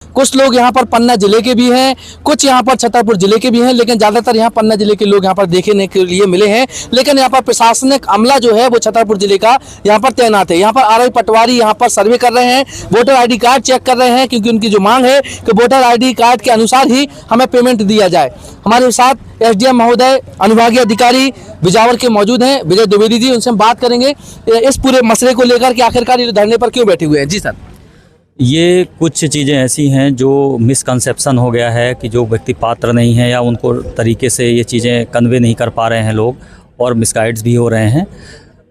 कुछ लोग यहाँ पर पन्ना जिले के भी हैं, कुछ यहाँ पर छतरपुर जिले के भी हैं, लेकिन ज़्यादातर यहाँ पन्ना जिले के लोग यहाँ पर देखने के लिए मिले हैं। लेकिन यहाँ पर प्रशासनिक अमला जो है वो छतरपुर जिले का यहाँ पर तैनात है। यहाँ पर आरआई पटवारी यहाँ पर सर्वे कर रहे हैं, वोटर आईडी कार्ड चेक कर रहे हैं, क्योंकि उनकी जो मांग है कि वोटर आईडी कार्ड के अनुसार ही हमें पेमेंट दिया जाए। हमारे साथ एसडीएम महोदय, अनुविभागीय अधिकारी बिजावर के मौजूद हैं, विजय द्विवेदी जी, उनसे हम बात करेंगे इस पूरे मसले को लेकर कि आखिरकार ये धरने पर क्यों बैठे हुए हैं। जी सर, ये कुछ चीज़ें ऐसी हैं जो मिसकंसेप्शन हो गया है कि जो व्यक्ति पात्र नहीं है या उनको तरीके से ये चीज़ें कन्वे नहीं कर पा रहे हैं लोग, और मिसगाइड्स भी हो रहे हैं।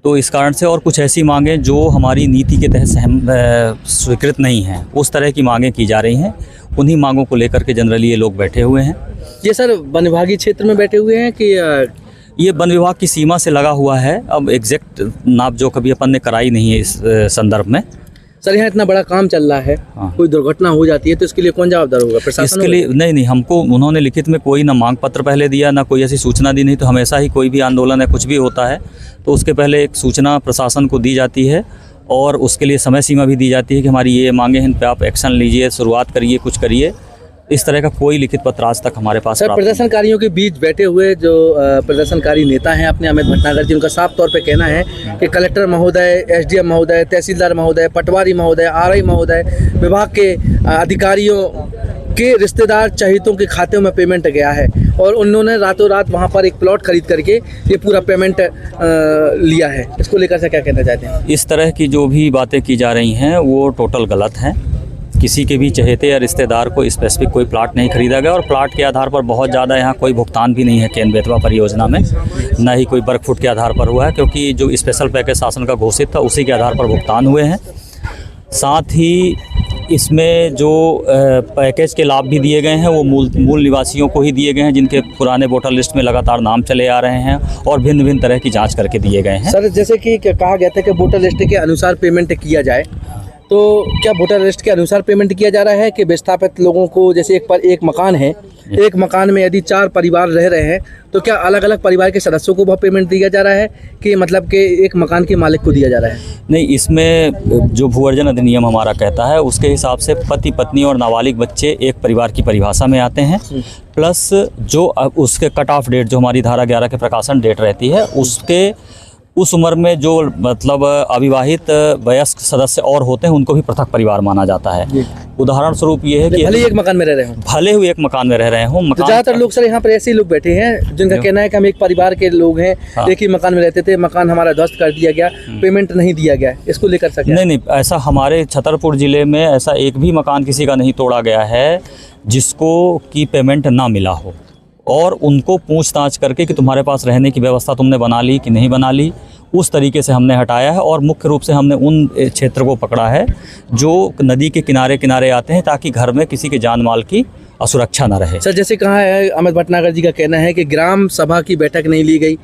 तो इस कारण से और कुछ ऐसी मांगें जो हमारी नीति के तहत स्वीकृत नहीं हैं, उस तरह की मांगें की जा रही हैं। उन्हीं मांगों को लेकर के जनरली ये लोग बैठे हुए हैं। ये सर वन विभागीय क्षेत्र में बैठे हुए हैं कि ये वन विभाग की सीमा से लगा हुआ है। अब एग्जैक्ट नाप जो कभी अपन ने कराई नहीं है इस संदर्भ में। सर यहाँ इतना बड़ा काम चल रहा है, हाँ। कोई दुर्घटना हो जाती है तो इसके लिए कौन जवाबदार होगा? प्रशासन इसके लिए नहीं, हमको उन्होंने लिखित में कोई ना मांग पत्र पहले दिया, ना कोई ऐसी सूचना दी। नहीं तो हमेशा ही कोई भी आंदोलन है, कुछ भी होता है तो उसके पहले एक सूचना प्रशासन को दी जाती है और उसके लिए समय सीमा भी दी जाती है कि हमारी ये मांगे हैं, इन पे आप एक्शन लीजिए, शुरुआत करिए, कुछ करिए। इस तरह का कोई लिखित पत्र आज तक हमारे पास सर प्रदर्शनकारियों के बीच बैठे हुए जो प्रदर्शनकारी नेता हैं अपने अमित भटनागर जी, उनका साफ तौर पे कहना है कि कलेक्टर महोदय, एसडीएम महोदय, तहसीलदार महोदय, पटवारी महोदय, आरआई महोदय, विभाग के अधिकारियों के रिश्तेदार चहितों के खातों में पेमेंट गया है और उन्होंने रातों रात वहां पर एक प्लॉट खरीद करके ये पूरा पेमेंट लिया है। इसको लेकर से क्या कहना चाहते हैं? इस तरह की जो भी बातें की जा रही हैं वो टोटल गलत हैं। किसी के भी चहेते या रिश्तेदार को स्पेसिफिक कोई प्लाट नहीं खरीदा गया और प्लाट के आधार पर बहुत ज़्यादा यहाँ कोई भुगतान भी नहीं है केन बेतवा परियोजना में, न ही कोई वर्ग फुट के आधार पर हुआ है, क्योंकि जो स्पेशल पैकेज शासन का घोषित था उसी के आधार पर भुगतान हुए हैं। साथ ही इसमें जो पैकेज के लाभ भी दिए गए हैं वो मूल निवासियों को ही दिए गए हैं, जिनके पुराने वोटर लिस्ट में लगातार नाम चले आ रहे हैं और भिन्न भिन्न तरह की जाँच करके दिए गए हैं। सर जैसे कि कहा गया था कि वोटर लिस्ट के अनुसार पेमेंट किया जाए, तो क्या वोटर लिस्ट के अनुसार पेमेंट किया जा रहा है कि विस्थापित लोगों को, जैसे एक मकान है, एक मकान में यदि 4 परिवार रह रहे हैं तो क्या अलग अलग परिवार के सदस्यों को वह पेमेंट दिया जा रहा है कि मतलब कि एक मकान के मालिक को दिया जा रहा है? नहीं, इसमें जो भूअर्जन अधिनियम हमारा कहता है उसके हिसाब से पति पत्नी और नाबालिग बच्चे एक परिवार की परिभाषा में आते हैं, प्लस जो उसके कट ऑफ डेट जो हमारी धारा 11 के प्रकाशन डेट रहती है उसके उस उम्र में जो मतलब अविवाहित वयस्क सदस्य और होते हैं उनको भी पृथक परिवार माना जाता है। उदाहरण स्वरूप ये है कि भले एक मकान में रह रहे हो, भले हुए एक मकान में रह रहे हों, तो ज़्यादातर लोग सर यहाँ पर ऐसे लोग बैठे हैं जिनका कहना है कि हम एक परिवार के लोग हैं, हाँ। एक ही मकान में रहते थे, मकान हमारा ध्वस्त कर दिया गया, पेमेंट नहीं दिया गया, इसको लेकर सके? नहीं, ऐसा हमारे छतरपुर ज़िले में ऐसा एक भी मकान किसी का नहीं तोड़ा गया है जिसको की पेमेंट ना मिला हो, और उनको पूछताछ करके कि तुम्हारे पास रहने की व्यवस्था तुमने बना ली कि नहीं बना ली, उस तरीके से हमने हटाया है। और मुख्य रूप से हमने उन क्षेत्र को पकड़ा है जो नदी के किनारे किनारे आते हैं, ताकि घर में किसी के जान माल की असुरक्षा न रहे। सर जैसे कहा है, अमित भटनागर जी का कहना है कि ग्राम सभा की बैठक नहीं ली गई,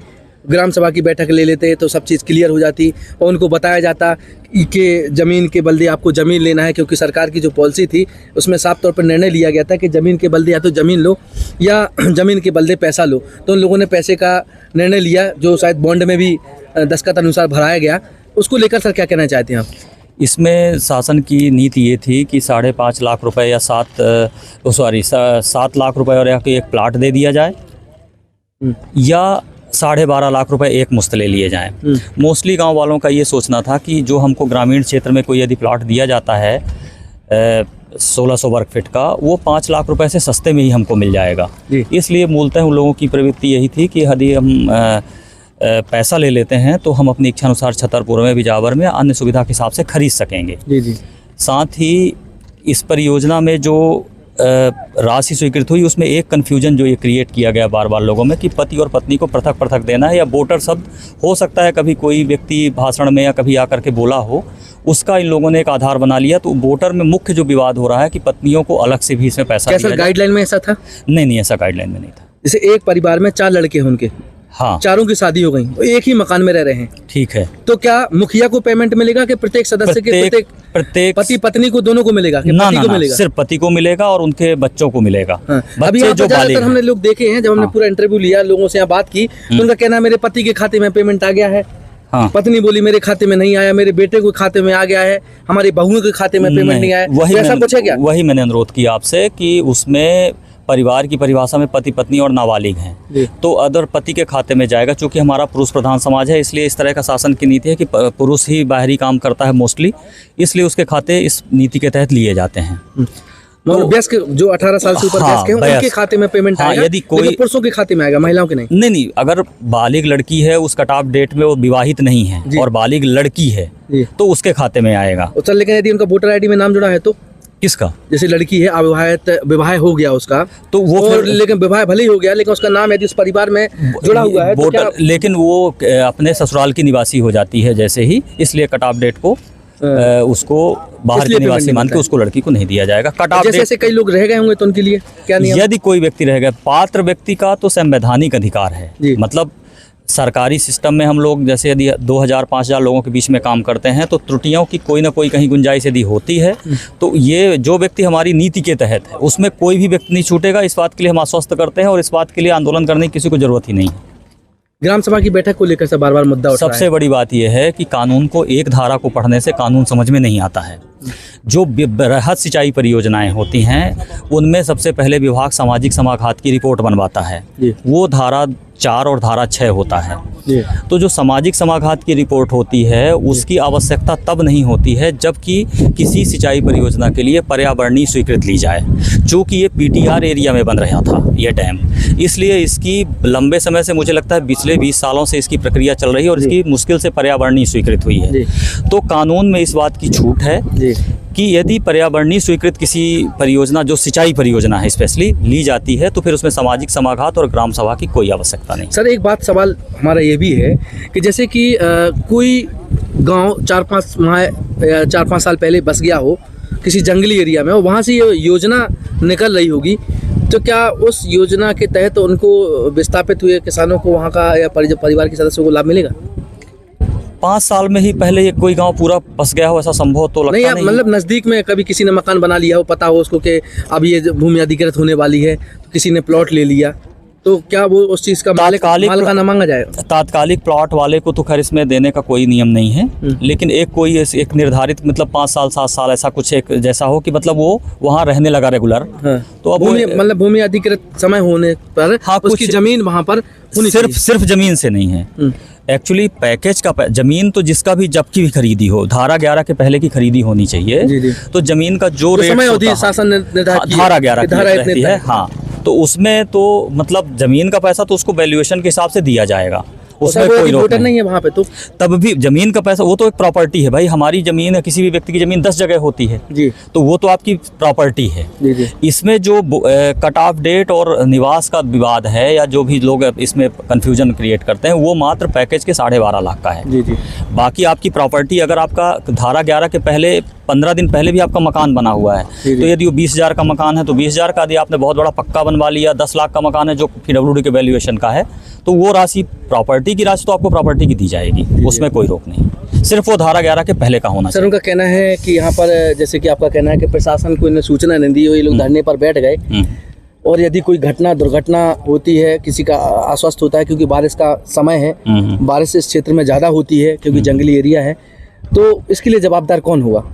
ग्राम सभा की बैठक ले लेते तो सब चीज़ क्लियर हो जाती और उनको बताया जाता कि ज़मीन के बदले आपको ज़मीन लेना है, क्योंकि सरकार की जो पॉलिसी थी उसमें साफ तौर पर निर्णय लिया गया था कि ज़मीन के बदले या तो ज़मीन लो या ज़मीन के बदले पैसा लो। तो उन लोगों ने पैसे का निर्णय लिया जो शायद बॉन्ड में भी दस्तखत अनुसार भराया गया। उसको लेकर सर क्या कहना चाहते हैं आप? इसमें शासन की नीति ये थी कि 5.5 लाख रुपए या 7 लाख रुपए और एक प्लाट दे दिया जाए या 12.5 लाख रुपए एक मुश्त ले लिए जाएं। मोस्टली गांव वालों का ये सोचना था कि जो हमको ग्रामीण क्षेत्र में कोई यदि प्लाट दिया जाता है 1600 वर्ग फीट का, वो 5 लाख रुपए से सस्ते में ही हमको मिल जाएगा। इसलिए मूलतः उन लोगों की प्रवृत्ति यही थी कि यदि हम पैसा ले लेते हैं तो हम अपनी इच्छानुसार छतरपुर में, बिजावर में अन्य सुविधा के हिसाब से खरीद सकेंगे। जी। साथ ही इस परियोजना में जो राशि स्वीकृत हुई उसमें एक कन्फ्यूजन जो ये क्रिएट किया गया बार बार लोगों में कि पति और पत्नी को पृथक पृथक देना है, या वोटर शब्द हो सकता है कभी कोई व्यक्ति भाषण में या कभी आकर के बोला हो, उसका इन लोगों ने एक आधार बना लिया। तो वोटर में मुख्य जो विवाद हो रहा है कि पत्नियों को अलग से भी इसमें पैसा दिया जाए। गाइडलाइन में ऐसा था? नहीं, ऐसा गाइडलाइन में नहीं था। जैसे एक परिवार में 4 लड़के हैं, उनके हाँ, चारों की शादी हो गई, एक ही मकान में रह रहे हैं, ठीक है, तो क्या मुखिया को पेमेंट मिलेगा कि प्रत्येक सदस्य के प्रत्येक पति पत्नी को दोनों को मिलेगा? ना, सिर्फ पति को मिलेगा और उनके बच्चों को मिलेगा। हाँ। अभी जो हमने लोग देखे हैं, जब हमने पूरा इंटरव्यू लिया, लोगों से यहाँ बात की, तो उनका कहना है मेरे पति के खाते में पेमेंट आ गया है, हाँ। पत्नी बोली मेरे खाते में नहीं आया, मेरे बेटे के खाते में आ गया है, हमारी बहुओं के खाते में पेमेंट नहीं आया, वही तो ऐसा कुछ है क्या? वही मैंने अनुरोध किया आपसे कि उसमें परिवार की परिभाषा में पति पत्नी और नाबालिग जी। हैं, तो अदर पति के खाते में जाएगा। चूंकि हमारा पुरुष प्रधान समाज है, इसलिए इस तरह का शासन की नीति है कि पुरुष ही बाहरी काम करता है मोस्टली, इसलिए उसके खाते इस नीति के तहत लिए जाते हैं। मतलब वयस्क जो 18 साल से ऊपर हाँ, वयस्क हैं उनके वयस्क। खाते में पेमेंट हाँ, आएगा, यदि कोई- लेकिन पुरुषों के खाते में आएगा, महिलाओं के नहीं। नहीं, अगर बालिग लड़की है, उस कट ऑफ डेट में वो विवाहित नहीं है जी। और बालिग लड़की है जी। तो उसके खाते में आएगा। तो चल, लेकिन यदि उनका वोटर आईडी में नाम जुड़ा है तो, किसका? जैसे लड़की है अविवाहित, विवाह हो गया उसका, तो वो और फिर लेकिन विवाह भले ही हो गया, लेकिन उसका नाम यदि उस परिवार में जुड़ा हुआ है तो क्या? लेकिन वो अपने ससुराल की निवासी हो जाती है जैसे ही, इसलिए कट ऑफ डेट को उसको बाहर इसलिए की निवासी पेमेंट मान के मिलता है। उसको लड़की को नहीं दिया जाएगा। कट ऑफ जैसे डेट ऐसे कई लोग रह गए होंगे तो उनके लिए क्या नियम? यदि कोई व्यक्ति रह गया, पात्र व्यक्ति का तो संवैधानिक अधिकार है। जी। मतलब सरकारी सिस्टम में हम लोग जैसे यदि 2000-5000 लोगों के बीच में काम करते हैं तो त्रुटियों की कोई ना कोई कहीं गुंजाइश यदि होती है तो ये जो व्यक्ति हमारी नीति के तहत है उसमें कोई भी व्यक्ति नहीं छूटेगा। इस बात के लिए हम आश्वस्त करते हैं और इस बात के लिए आंदोलन करने की किसी को जरूरत ही नहीं है। ग्राम सभा की बैठक को लेकर से बार बार मुद्दा उठ रहा सबसे है। बड़ी बात यह है कि कानून को एक धारा को पढ़ने से कानून समझ में नहीं आता है। जो बृहद सिंचाई परियोजनाएं होती हैं उनमें सबसे पहले विभाग सामाजिक समाघात की रिपोर्ट बनवाता है, जी। वो धारा 4 और धारा 6 होता है। जी। तो जो सामाजिक समाघात की रिपोर्ट होती है उसकी आवश्यकता तब नहीं होती है जबकि किसी सिंचाई परियोजना के लिए पर्यावरणीय स्वीकृति ली जाए। चूँकि ये पीटीआर एरिया में बन रहा था ये डैम, इसलिए इसकी लंबे समय से मुझे लगता है पिछले 20 सालों से इसकी प्रक्रिया चल रही है और इसकी मुश्किल से पर्यावरणीय स्वीकृति हुई है। जी। तो कानून में इस बात की छूट है जी। कि यदि पर्यावरणीय स्वीकृति किसी परियोजना जो सिंचाई परियोजना है स्पेशली ली जाती है तो फिर उसमें सामाजिक समाघात और ग्राम सभा की कोई आवश्यकता नहीं। सर, एक बात सवाल हमारा ये भी है कि जैसे कि कोई गांव 4-5 साल पहले बस गया हो किसी जंगली एरिया में, और वहाँ से ये योजना निकल रही होगी, तो क्या उस योजना के तहत उनको विस्थापित हुए किसानों को वहाँ का या परिवार के सदस्यों को लाभ मिलेगा? 5 साल में ही पहले ये कोई गांव पूरा बस गया हो ऐसा संभव तो लगता नहीं, नहीं। मतलब नज़दीक में कभी किसी ने मकान बना लिया हो, पता हो उसको कि अब ये भूमि अधिकृत होने वाली है, तो किसी ने प्लॉट ले लिया, तो क्या वो उस चीज़ का मालिकाना मांगा जाएगा? तात्कालिक प्लॉट वाले को तो खैर इसमें देने का कोई नियम नहीं है, लेकिन एक निर्धारित मतलब 5 साल 7 साल ऐसा कुछ एक जैसा हो कि मतलब वो वहाँ रहने लगा रेगुलर। हाँ। तो अब मतलब भूमि अधिकृत समय होने पर हाँ, उसकी जमीन वहाँ पर होनी सिर्फ जमीन से नहीं है। एक्चुअली पैकेज का जमीन तो जिसका भी जब की भी खरीदी हो, धारा 11 के पहले की खरीदी होनी चाहिए। जी, जी। तो जमीन का जो रेट समय होता है, शासन निर्धारित की है, धारा 11 की धारा रहती है। हाँ, तो उसमें तो मतलब जमीन का पैसा तो उसको वैल्यूएशन के हिसाब से दिया जाएगा, उसमें कोई रोक नहीं है वहाँ पे। तो तब भी जमीन का पैसा वो तो एक प्रॉपर्टी है भाई। हमारी जमीन है, किसी भी व्यक्ति की जमीन 10 जगह होती है जी। तो वो तो आपकी प्रॉपर्टी है। जी, जी। इसमें जो कट ऑफ डेट और निवास का विवाद है या जो भी लोग इसमें कंफ्यूजन क्रिएट करते हैं वो मात्र पैकेज के 12.5 लाख का है। जी, जी। बाकी आपकी प्रॉपर्टी अगर आपका धारा 11 के पहले 15 दिन पहले भी आपका मकान बना हुआ है जी, जी। तो यदि वो 20,000 का मकान है तो 20,000 का, यदि आपने बहुत बड़ा पक्का बनवा लिया 10 लाख का मकान है जो PWD के वैल्यूएशन का है तो वो राशि प्रॉपर्टी की राशि तो आपको प्रॉपर्टी की दी जाएगी, उसमें कोई रोक नहीं। सिर्फ वो धारा 11 के पहले का होना सर, चाहिए। उनका कहना है कि यहाँ पर जैसे कि आपका कहना है कि प्रशासन को इन्हें सूचना नहीं दी, ये लोग धरने पर बैठ गए, और यदि कोई दुर्घटना होती है, किसी का अस्वस्थ होता है क्योंकि बारिश का समय है, बारिश इस क्षेत्र में ज़्यादा होती है क्योंकि जंगली एरिया है, तो इसके लिए जवाबदार कौन हुआ?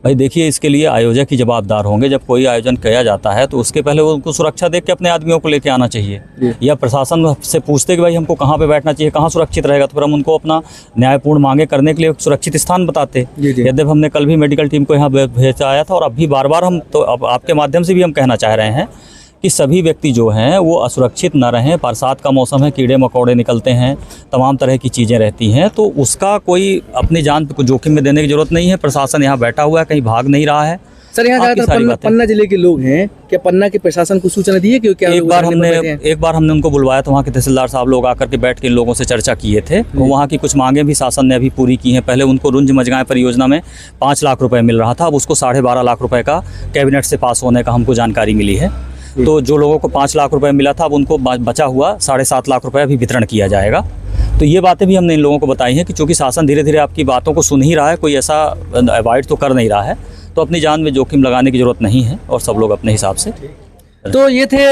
भाई देखिए, इसके लिए आयोजक ही जवाबदार होंगे। जब कोई आयोजन किया जाता है तो उसके पहले उनको सुरक्षा देख के अपने आदमियों को लेके आना चाहिए, या प्रशासन से पूछते कि भाई हमको कहाँ पे बैठना चाहिए, कहाँ सुरक्षित रहेगा, तो फिर हम उनको अपना न्यायपूर्ण मांगे करने के लिए सुरक्षित स्थान बताते। यद्यपि हमने कल भी मेडिकल टीम को यहाँ भेजा आया था और अब भी बार बार हम तो अब आपके माध्यम से भी हम कहना चाह रहे हैं कि सभी व्यक्ति जो हैं वो असुरक्षित न रहें। बरसात का मौसम है, कीड़े मकोड़े निकलते हैं, तमाम तरह की चीज़ें रहती हैं, तो उसका कोई अपनी जान को जोखिम में देने की जरूरत नहीं है। प्रशासन यहाँ बैठा हुआ है, कहीं भाग नहीं रहा है। सर, यहाँ ज़्यादातर पन्ना जिले के लोग हैं, क्या पन्ना के प्रशासन को सूचना दी है कि क्या? एक बार हमने उनको बुलवाया था, वहाँ के तहसीलदार साहब लोग आकर के बैठ के इन लोगों से चर्चा किए थे। तो वहाँ की कुछ मांगे भी शासन ने अभी पूरी की हैं। पहले उनको रुंज मजगाएं परियोजना में 5 लाख रुपए मिल रहा था, अब उसको 12.5 लाख रुपए का कैबिनेट से पास होने का हमको जानकारी मिली है। तो जो लोगों को 5 लाख रुपए मिला था अब उनको बचा हुआ 7.5 लाख रुपए अभी वितरण किया जाएगा। तो ये बातें भी हमने इन लोगों को बताई हैं कि चूँकि शासन धीरे धीरे आपकी बातों को सुन ही रहा है, कोई ऐसा अवॉइड तो कर नहीं रहा है, तो अपनी जान में जोखिम लगाने की जरूरत नहीं है और सब लोग अपने हिसाब से। तो ये थे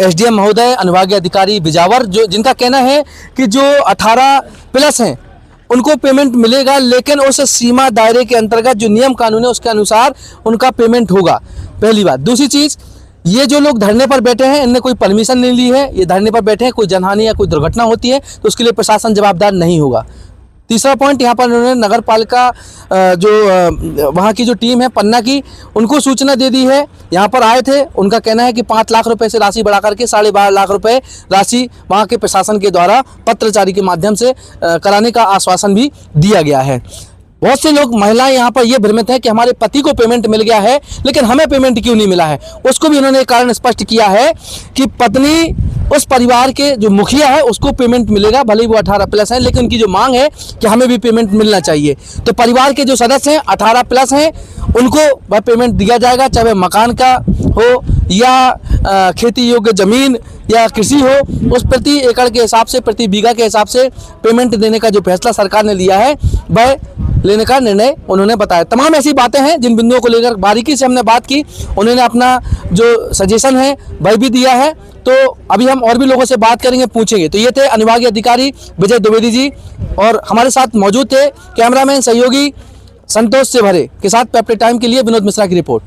SDM महोदय अनुभागीय अधिकारी बिजावर, जो जिनका कहना है कि जो 18+ हैं उनको पेमेंट मिलेगा, लेकिन उस सीमा दायरे के अंतर्गत जो नियम कानून है उसके अनुसार उनका पेमेंट होगा। पहली बात। दूसरी चीज़, ये जो लोग धरने पर बैठे हैं इनने कोई परमिशन नहीं ली है, ये धरने पर बैठे हैं, कोई जनहानि या कोई दुर्घटना होती है तो उसके लिए प्रशासन जवाबदार नहीं होगा। तीसरा पॉइंट, यहाँ पर उन्होंने नगर पालिका जो वहाँ की जो टीम है पन्ना की, उनको सूचना दे दी है। यहाँ पर आए थे, उनका कहना है कि 5 लाख रुपए से राशि बढ़ा करके 12.5 लाख रुपए राशि वहाँ के प्रशासन के द्वारा पत्रचारी के माध्यम से कराने का आश्वासन भी दिया गया है। बहुत से लोग, महिलाएं यहाँ पर ये भ्रमित है कि हमारे पति को पेमेंट मिल गया है लेकिन हमें पेमेंट क्यों नहीं मिला है। उसको भी उन्होंने एक कारण स्पष्ट किया है कि पत्नी उस परिवार के जो मुखिया है उसको पेमेंट मिलेगा, भले ही वो 18+ है, लेकिन उनकी जो मांग है कि हमें भी पेमेंट मिलना चाहिए। तो परिवार के जो सदस्य हैं 18+ हैं, उनको वह पेमेंट दिया जाएगा, चाहे वह मकान का हो या खेती योग्य ज़मीन या कृषि हो। उस प्रति एकड़ के हिसाब से, प्रति बीघा के हिसाब से पेमेंट देने का जो फैसला सरकार ने लिया है वह लेने का निर्णय उन्होंने बताया। तमाम ऐसी बातें हैं जिन बिंदुओं को लेकर बारीकी से हमने बात की, उन्होंने अपना जो सजेशन है वह भी दिया है। तो अभी हम और भी लोगों से बात करेंगे, पूछेंगे। तो ये थे अनुविभागीय अधिकारी विजय द्विवेदी जी, और हमारे साथ मौजूद थे कैमरामैन सहयोगी संतोष से भरे के साथ पेपर टाइम के लिए विनोद मिश्रा की रिपोर्ट।